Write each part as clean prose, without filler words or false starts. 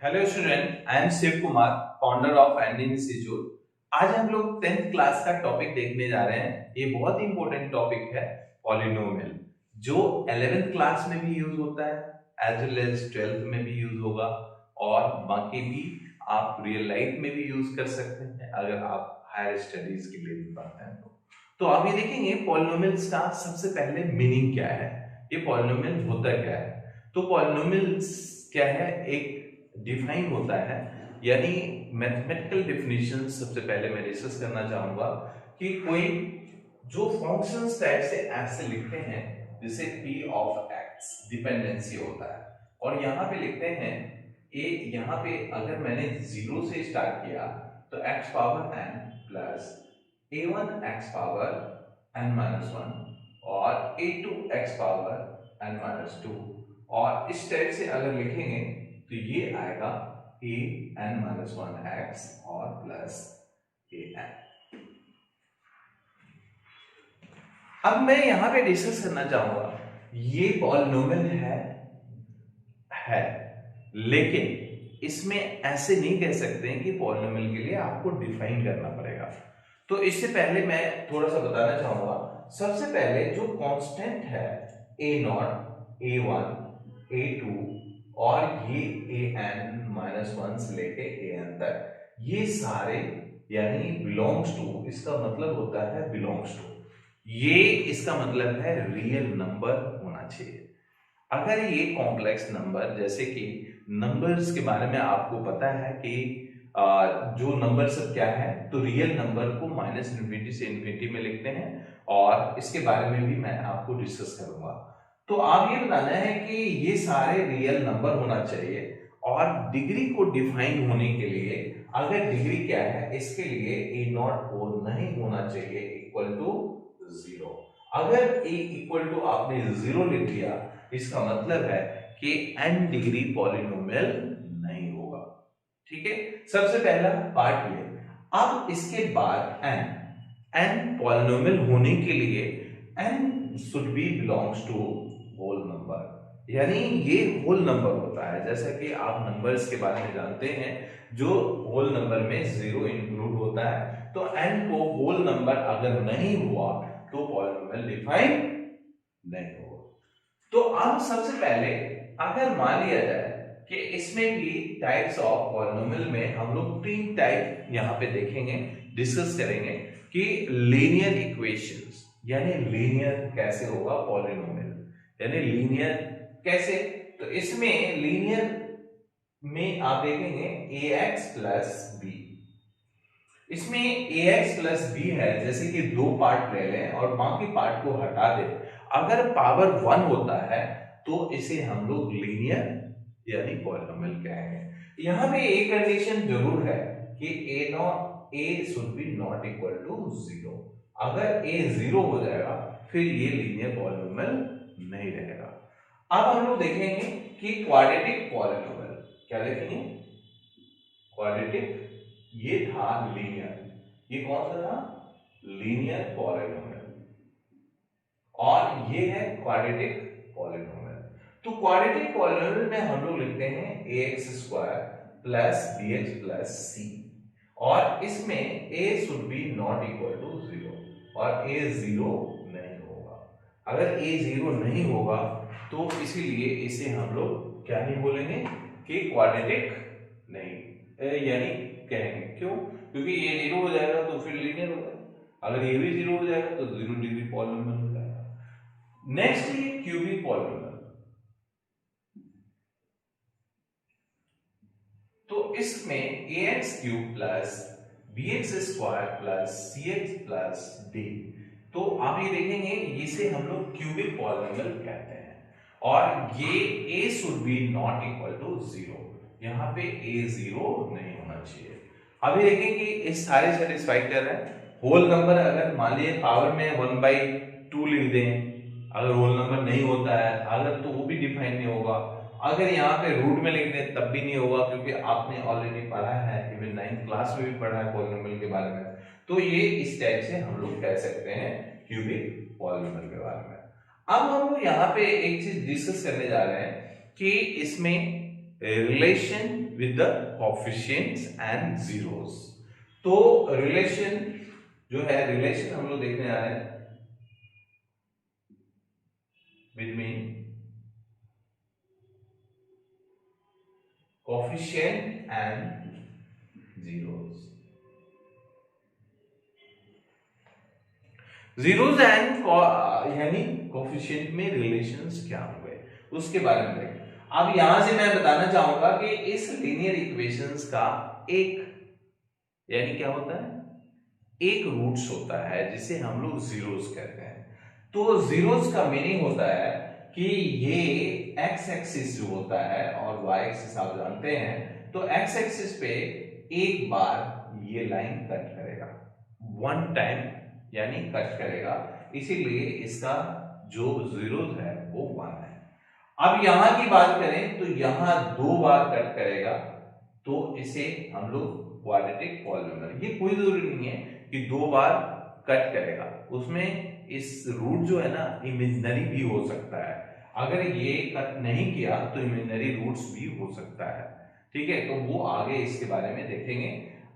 Hello student, I am Shiv Kumar, founder of ending institute. आज हम लोग 10th क्लास का टॉपिक देखने जा रहे हैं। ये बहुत ही इंपॉर्टेंट टॉपिक है, पॉलिनोमियल, जो 11th क्लास में भी यूज होता है एज वेल एज 12th में भी यूज होगा और बाकी भी आप रियल लाइफ में भी यूज कर सकते हैं अगर आप हायर स्टडीज के लिए भी पढ़ते हैं तो आप ये देखेंगे पॉलिनोमियल्स का सबसे पहले मीनिंग क्या है, ये पॉलिनोमियल होता क्या है। तो पॉलिनोमियल्स क्या है, एक डिफाइन होता है, यानी मैथमेटिकल डेफिनेशन सबसे पहले मैं डिस्कस करना चाहूंगा कि कोई जो फंक्शंस टाइप से ऐसे लिखते हैं जैसे p ऑफ x डिपेंडेंसी होता है और यहाँ पे लिखते हैं a, यहाँ पे अगर मैंने जीरो से स्टार्ट किया तो x power n plus a1 x power n minus one और a2 x power n minus two, और इस टाइप से अगर लिखेंगे तो ये आएगा a n minus one x और प्लस a n। अब मैं यहां पे डिस्कस करना चाहूंगा, ये पॉलिनोमियल है लेकिन इसमें ऐसे नहीं कह सकते हैं कि पॉलिनोमियल के लिए आपको डिफाइन करना पड़ेगा। तो इससे पहले मैं थोड़ा सा बताना चाहूंगा। सबसे पहले जो कांस्टेंट है a नॉट, a1, a2 और ये an माइनस वन से लेके an तक, ये सारे यानी बिलोंग्स टू, इसका मतलब होता है बिलोंग्स टू, ये इसका मतलब है रियल नंबर होना चाहिए। अगर ये कॉम्प्लेक्स नंबर, जैसे कि नंबर्स के बारे में आपको पता है कि जो नंबर सब क्या है, तो रियल नंबर को माइनस इन्फिनिटी से इन्फिनिटी में लिखते हैं और इसके बारे में भी मैं आपको डिस्कस करूंगा। तो आप ये बताना है कि ये सारे रियल नंबर होना चाहिए और डिग्री को डिफाइन होने के लिए, अगर डिग्री क्या है, इसके लिए ए नॉट को नहीं होना चाहिए इक्वल टू जीरो। अगर ए इक्वल टू आपने जीरो लिख दिया, इसका मतलब है कि n डिग्री पॉलिनोमियल नहीं होगा। ठीक है, सबसे पहला पार्ट ये। अब इसके बाद n पॉलिनोमियल होने के लिए n should be belongs to whole number, यानी ये होल नंबर होता है। जैसा कि आप नंबर्स के बारे में जानते हैं, जो होल नंबर में जीरो इंक्लूड होता है, तो n को होल नंबर अगर नहीं हुआ तो पॉलिनोमियल डिफाइन नहीं होगा। तो अब सबसे पहले अगर मान लिया जाए कि इसमें भी टाइप्स ऑफ पॉलिनोमियल में हम लोग तीन टाइप यहां पे देखेंगे, डिस्कस करेंगे कि लीनियर इक्वेशंस, यानी लीनियर कैसे होगा पॉलिनोमियल, यानी लीनियर कैसे। तो इसमें लीनियर में आप देखेंगे ax प्लस बी, इसमें ax प्लस बी है, जैसे कि दो पार्ट ले लें और बाकी पार्ट को हटा दें, अगर पावर वन होता है तो इसे हम लोग लीनियर यानी पॉलिनोमियल कहेंगे। यहां पे एक कंडीशन जरूर है कि a should be not equal to zero. अगर a जीरो हो जाएगा फिर ये लीनियर पॉलिनोमियल नहीं रहेगा। अब हम लोग देखेंगे कि क्वाड्रेटिक पॉलिनोमियल, क्या देखेंगे, क्वाड्रेटिक, ये था लीनियर, ये कौन सा था, लीनियर पॉलिनोमियल, और ये है क्वाड्रेटिक पॉलिनोमियल। तो क्वाड्रेटिक पॉलिनोमियल में हम लोग लिखते हैं ax square plus bx plus c, और इसमें a should be not equal to zero और a जीरो नहीं होगा। अगर a जीरो नहीं होगा तो इसीलिए इसे हम लोग क्या नहीं बोलेंगे कि क्वाड्रेटिक नहीं, यानी कहेंगे क्यों, क्योंकि ये जीरो हो जाएगा तो फिर लीनियर होगा, अगर ये भी जीरो हो जाएगा तो जीरो डिग्री पॉलिनोमियल हो जाएगा। नेक्स्ट ये क्यूबिक पॉलिनोमियल, तो इसमें ax cube plus bx square plus cx plus d, तो आप ये देखेंगे इसे हम लोग क्यूबिक पॉलिनोमियल कहते हैं, और ये a should be not equal to zero, यहाँ पे a जीरो नहीं होना चाहिए। अभी देखें कि इस सारे सेटिस्फाई कर रहे हैं। होल नंबर अगर मान लीजिए पावर में 1/2 लिख दें, अगर होल नंबर नहीं होता है अगर, तो वो भी डिफाइन नहीं होगा। अगर यहाँ पे रूट में लिख दें तब भी नहीं होगा, क्योंकि आपने ऑलरेडी पढ़ा है, इवन 9th क्लास में भी पढ़ा है पॉलिनोमियल के बारे में। तो ये इस टाइप से हम लोग कह सकते हैं क्यूबिक पॉलिनोमियल के बारे में। अब हम लोग यहाँ पे एक चीज डिस्कस करने जा रहे हैं कि इसमें relation with the coefficients and zeros. तो रिलेशन जो है, रिलेशन हम लोग देखने जा रहे हैं between coefficient and zeros. Zeros and यानी कोएफिशिएंट में रिलेशंस क्या होंगे उसके बारे में देखें। अब यहां से मैं बताना चाहूंगा कि इस लीनियर इक्वेशंस का एक यानी क्या होता है, एक रूट्स होता है जिसे हम लोग जीरोस कहते हैं। तो जीरोस का मीनिंग होता है कि ये एक्स एक्सिस जो होता है और वाई एक्सिस आप जानते हैं, तो एक्स एक्सिस पे एक बार ये लाइन कट करेगा, वन टाइम यानी कट करेगा, इसीलिए इसका जो जीरोस है वो वन है। अब यहां की बात करें तो यहां दो बार कट करेगा, तो इसे हम लोग क्वाड्रेटिक पॉलिनोमियल, ये कोई जरूरी नहीं है कि दो बार कट करेगा, उसमें इस रूट जो है ना इमेजिनरी भी हो सकता है। अगर ये कट नहीं किया तो इमेजिनरी रूट्स भी हो सकता है, ठीक है। तो वो आगे इसके बारे में देखेंगे।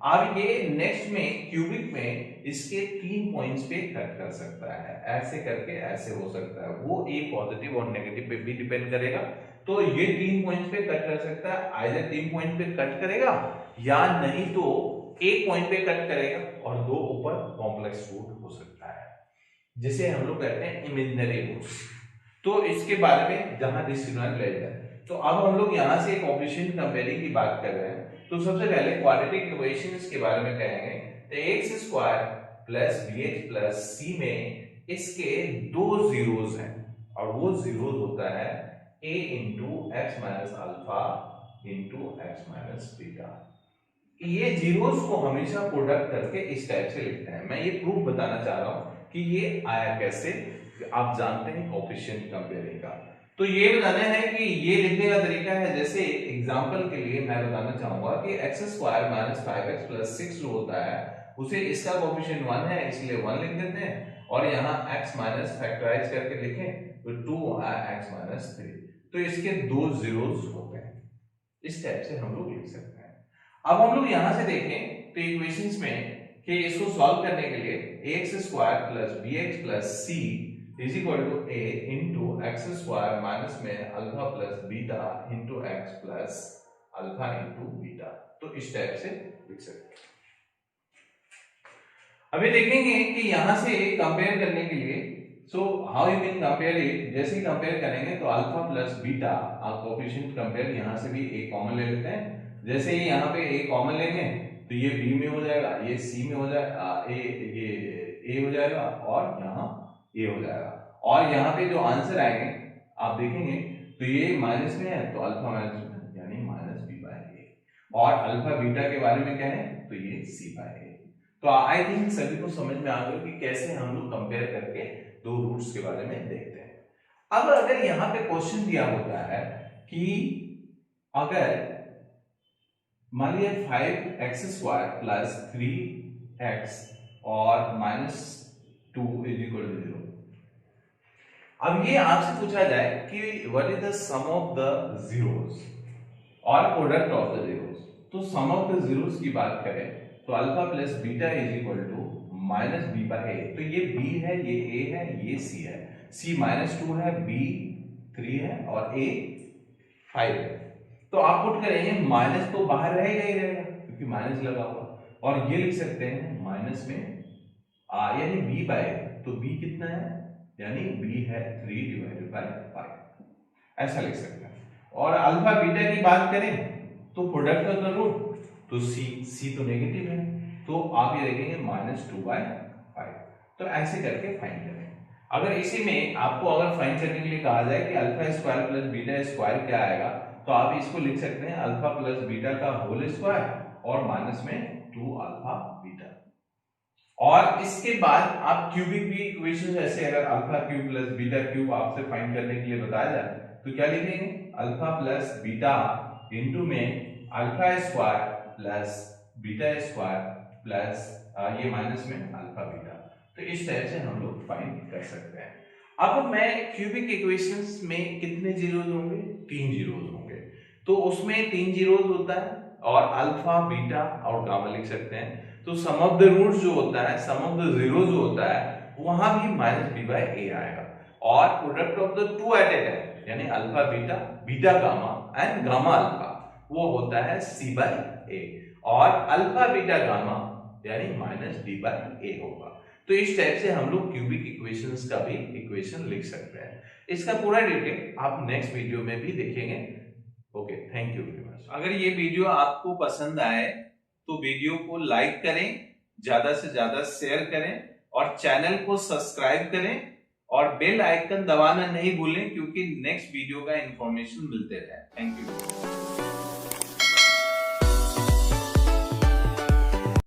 अब ये नेक्स्ट में क्यूबिक में इसके 3 पॉइंट्स पे कट कर सकता है, ऐसे करके ऐसे हो सकता है, वो ए पॉजिटिव और नेगेटिव पे भी डिपेंड करेगा। तो ये 3 पॉइंट्स पे कट कर सकता है, आइदर 3 पॉइंट पे कट करेगा या नहीं तो एक पॉइंट पे कट करेगा और दो ऊपर कॉम्प्लेक्स रूट हो सकता है, जिसे हम लोग कहते हैं इमेजिनरी रूट्स। तो इसके बारे में जहां डिस्क्रिमिनेंट ले जाए, तो अब हम लोग यहां से कोएफिशिएंट कंपेयरिंग की बात कर रहे हैं। तो सबसे पहले क्वाड्रेटिक इक्वेशंस के बारे में कहेंगे, तो x square plus bx plus c में इसके दो जीरोस हैं और वो जीरोस होता है a into x minus alpha into x minus beta. ये जीरोस को हमेशा प्रोडक्ट करके इस टाइप से लिखते हैं। मैं ये प्रूफ बताना चाह रहा हूं कि ये आया कैसे, आप जानते हैं कोएफिशिएंट कंपेयरिंग का। तो ये बताना है कि ये लिखने का तरीका है, जैसे एग्जांपल के लिए मैं बताना चाहूंगा कि x square minus 5x plus 6 जो होता है उसे इसका कोएफिशिएंट 1 है इसलिए 1 लिख देते हैं, और यहाँ x माइनस फैक्टराइज करके लिखें तो 2x माइनस 3। तो इसके दो जीरोस होते हैं, इस टाइप से हम लोग लिख सकते हैं। अब हम लोग यहां से देखें तो इक्वेशंस में कि इसको सॉल्व करने के लिए ax square plus bx plus c is equal to a into x square minus में alpha plus beta into x plus alpha into beta. तो इस टाइप से लिख सकते हैं। अभी देखेंगे कि यहां से कंपेयर करने के लिए, so how you can compare it. जैसे ही कंपेयर करेंगे तो अल्फा प्लस बीटा, आप कोएफिशिएंट कंपेयर यहां से भी a कॉमन ले लेते हैं। जैसे ही यहां पे a कॉमन लेंगे तो ये b में हो जाएगा, ये c में हो जाएगा, ये a हो जाएगा और यहाँ a हो जाएगा। और यहाँ पे जो आंसर आएंगे आप देखेंगे तो ये माइनस में है तो अल्फा माइनस में यानी माइनस b बाय a, और अल्फा बीटा के बारे में क्या है तो ये c बाय a। तो आई थिंक सभी को समझ में आ गया कि कैसे हम लोग कंपेयर करके दो रूट्स के बारे में देखते हैं। अब अगर यहाँ पे क्वेश्चन दिया होता है कि अगर मान लिया 5x स्क्वायर प्लस 3x और माइनस 2 इज इक्वल टू 0, अब ये आपसे पूछा जाए कि what is the sum of the zeros और प्रोडक्ट ऑफ द जीरोस। तो सम ऑफ द जीरोस की बात करें तो alpha plus beta is equal to minus b by a. तो ये b है, ये a है, ये c है, c माइनस 2 है, b 3 है और a 5 है। तो आप पुट करेंगे माइनस तो बाहर रहेगा ही रहेगा क्योंकि माइनस लगा हुआ, और ये लिख सकते हैं माइनस में यानी b बाय, तो b कितना है यानी b है 3 डिवाइडेड बाय 5, ऐसा लिख सकते हैं। और अल्फा बीटा की बात करें तो प्रोडक्ट ऑफ द रूट, तो c तो नेगेटिव है तो आप ये देखेंगे माइनस 2 बाय 5। तो ऐसे करके फाइंड करें। अगर इसी में आपको अगर फाइंड करने के लिए कहा जाए कि alpha square plus beta square क्या आएगा, तो आप इसको लिख सकते हैं अल्फा प्लस बीटा का होल स्क्वायर और माइनस में 2 अल्फा बीटा। और इसके बाद आप क्यूबिक भी इक्वेशन, जैसे अगर alpha cube plus beta cube आपसे फाइंड करने के लिए बताया जाए तो क्या लिखेंगे अल्फा प्लस बीटा इंटू में alpha square plus beta square plus ये माइनस में अल्फा बीटा। तो इस टाइप से हम लोग फाइंड कर सकते हैं। अब मैं क्यूबिक इक्वेशंस में कितने जीरोस होंगे, 3 जीरोस होंगे। तो उसमें 3 जीरोस होता है और अल्फा बीटा और गामा लिख सकते हैं। तो सम ऑफ द रूट जो होता है, सम ऑफ द जीरो जो होता है, वहां भी माइनस बी बाय ए आएगा। और product of the two at a time यानी alpha beta, beta gamma and gamma alpha, वो होता है सी बाय ए, और अल्फा बीटा गामा यानी माइनस डी बाय ए होगा। तो इस टाइप से हम लोग क्यूबिक इक्वेशंस का भी इक्वेशन लिख सकते हैं। इसका पूरा डिटेल आप नेक्स्ट वीडियो में भी देखेंगे। Okay, thank you very much. अगर ये वीडियो आपको पसंद आए तो वीडियो को लाइक करें, ज्यादा से ज्यादा शेयर करें और चैनल को सब्सक्राइब करें और बेल आइकन दबाना नहीं भूलें, क्योंकि नेक्स्ट वीडियो का इंफॉर्मेशन मिलते रहे। Thank you.